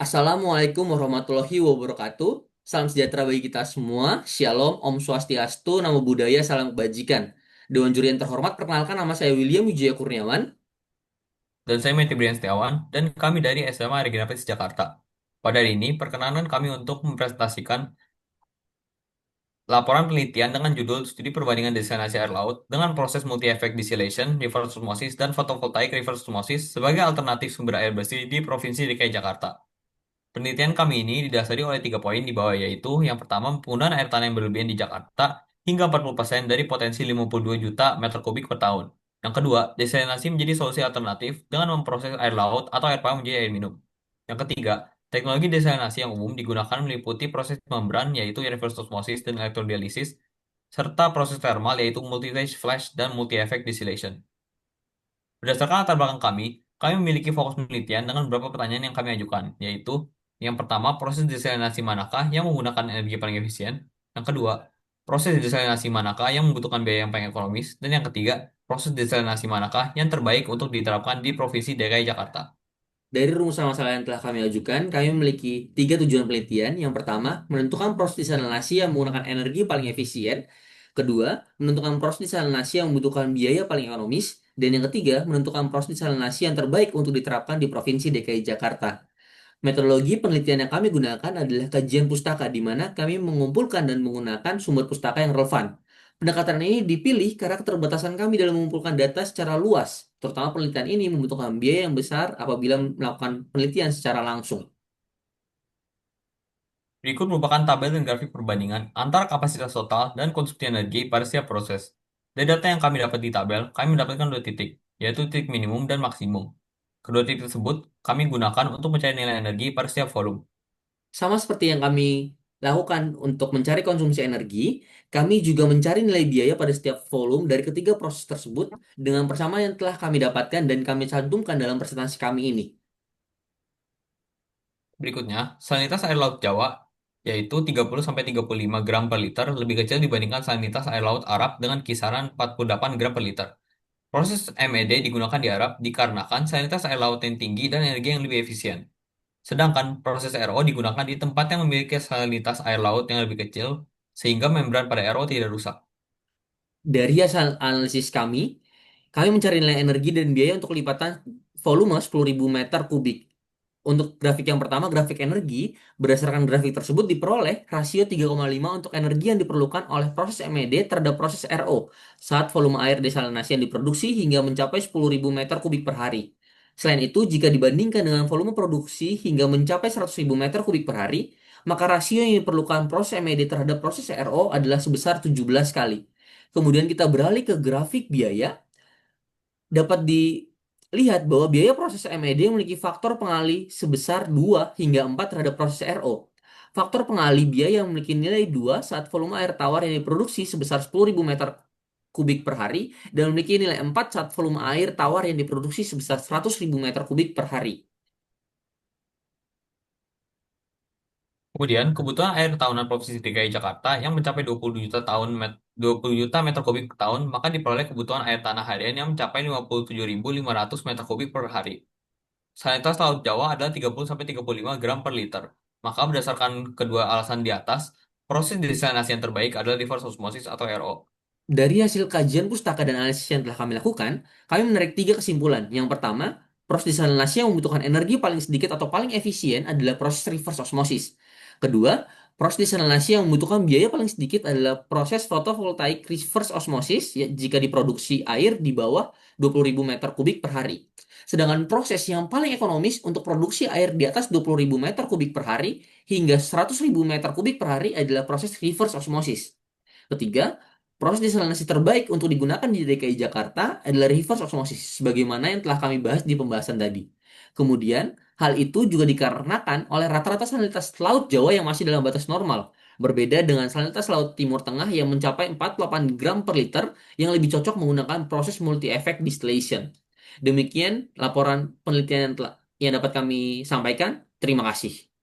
Assalamualaikum warahmatullahi wabarakatuh. Salam sejahtera bagi kita semua. Shalom, Om Swastiastu, Namo Buddhaya, Salam Kebajikan. Dewan juri yang terhormat, perkenalkan nama saya William Wijaya Kurniawan. Dan saya Meti Brian Setiawan, dan kami dari SMA Regina Petis Jakarta. Pada hari ini, perkenanan kami untuk mempresentasikan laporan penelitian dengan judul Studi Perbandingan Desalinasi Air Laut dengan proses multi-effect distillation, reverse osmosis, dan photovoltaic reverse osmosis sebagai alternatif sumber air bersih di Provinsi DKI Jakarta. Penelitian kami ini didasari oleh 3 poin di bawah, yaitu yang pertama, penggunaan air tanah yang berlebihan di Jakarta hingga 40% dari potensi 52 juta meter kubik per tahun. Yang kedua, desalinasi menjadi solusi alternatif dengan memproses air laut atau air pump menjadi air minum. Yang ketiga, teknologi desalinasi yang umum digunakan meliputi proses membran yaitu reverse osmosis dan elektrodialisis, serta proses thermal yaitu multi-stage flash dan multi-effect distillation. Berdasarkan latar belakang kami memiliki fokus penelitian dengan beberapa pertanyaan yang kami ajukan, yaitu yang pertama, proses desalinasi manakah yang menggunakan energi paling efisien? Yang kedua, proses desalinasi manakah yang membutuhkan biaya yang paling ekonomis? Dan yang ketiga, proses desalinasi manakah yang terbaik untuk diterapkan di Provinsi DKI Jakarta? Dari rumusan masalah yang telah kami ajukan, kami memiliki tiga tujuan penelitian. Yang pertama, menentukan proses desalinasi yang menggunakan energi paling efisien. Kedua, menentukan proses desalinasi yang membutuhkan biaya paling ekonomis. Dan yang ketiga, menentukan proses desalinasi yang terbaik untuk diterapkan di Provinsi DKI Jakarta. Metodologi penelitian yang kami gunakan adalah kajian pustaka, di mana kami mengumpulkan dan menggunakan sumber pustaka yang relevan. Pendekatan ini dipilih karena keterbatasan kami dalam mengumpulkan data secara luas, terutama penelitian ini membutuhkan biaya yang besar apabila melakukan penelitian secara langsung. Berikut merupakan tabel dan grafik perbandingan antara kapasitas total dan konsumsi energi pada setiap proses. Dari data yang kami dapat di tabel, kami mendapatkan dua titik, yaitu titik minimum dan maksimum. Kedua titik tersebut kami gunakan untuk mencari nilai energi pada setiap volume. Sama seperti yang kami lakukan untuk mencari konsumsi energi, kami juga mencari nilai biaya pada setiap volume dari ketiga proses tersebut dengan persamaan yang telah kami dapatkan dan kami cantumkan dalam presentasi kami ini. Berikutnya, salinitas air laut Jawa, yaitu 30-35 gram per liter, lebih kecil dibandingkan salinitas air laut Arab dengan kisaran 48 gram per liter. Proses MED digunakan di Arab dikarenakan salinitas air laut yang tinggi dan energi yang lebih efisien. Sedangkan proses RO digunakan di tempat yang memiliki salinitas air laut yang lebih kecil, sehingga membran pada RO tidak rusak. Dari hasil analisis kami mencari nilai energi dan biaya untuk lipatan volume 10.000 meter kubik. Untuk grafik yang pertama, grafik energi, berdasarkan grafik tersebut diperoleh rasio 3,5 untuk energi yang diperlukan oleh proses MED terhadap proses RO saat volume air desalinasi yang diproduksi hingga mencapai 10.000 meter kubik per hari. Selain itu, jika dibandingkan dengan volume produksi hingga mencapai 100.000 meter kubik per hari, maka rasio yang diperlukan proses MED terhadap proses RO adalah sebesar 17 kali. Kemudian kita beralih ke grafik biaya, dapat dilihat bahwa biaya proses MED memiliki faktor pengalih sebesar 2 hingga 4 terhadap proses RO. Faktor pengalih biaya yang memiliki nilai 2 saat volume air tawar yang diproduksi sebesar 10.000 meter kubik per hari dan memiliki nilai 4 saat volume air tawar yang diproduksi sebesar 100.000 meter kubik per hari. Kemudian, kebutuhan air tahunan Provinsi DKI Jakarta yang mencapai 20 juta meter kubik per tahun, maka diperoleh kebutuhan air tanah harian yang mencapai 57.500 meter kubik per hari. Salinitas Laut Jawa adalah 30-35 gram per liter. Maka berdasarkan kedua alasan di atas, proses desalinasi yang terbaik adalah reverse osmosis atau RO. Dari hasil kajian pustaka dan analisis yang telah kami lakukan, kami menarik tiga kesimpulan. Yang pertama, proses desalinasi yang membutuhkan energi paling sedikit atau paling efisien adalah proses reverse osmosis. Kedua, proses desalinasi yang membutuhkan biaya paling sedikit adalah proses fotovoltaik reverse osmosis ya, jika diproduksi air di bawah 20.000 meter kubik per hari. Sedangkan proses yang paling ekonomis untuk produksi air di atas 20.000 meter kubik per hari hingga 100.000 meter kubik per hari adalah proses reverse osmosis. Ketiga, proses desalinasi terbaik untuk digunakan di DKI Jakarta adalah reverse osmosis, sebagaimana yang telah kami bahas di pembahasan tadi. Kemudian, hal itu juga dikarenakan oleh rata-rata salinitas Laut Jawa yang masih dalam batas normal, berbeda dengan salinitas Laut Timur Tengah yang mencapai 48 gram per liter yang lebih cocok menggunakan proses multi-effect distillation. Demikian laporan penelitian yang dapat kami sampaikan. Terima kasih.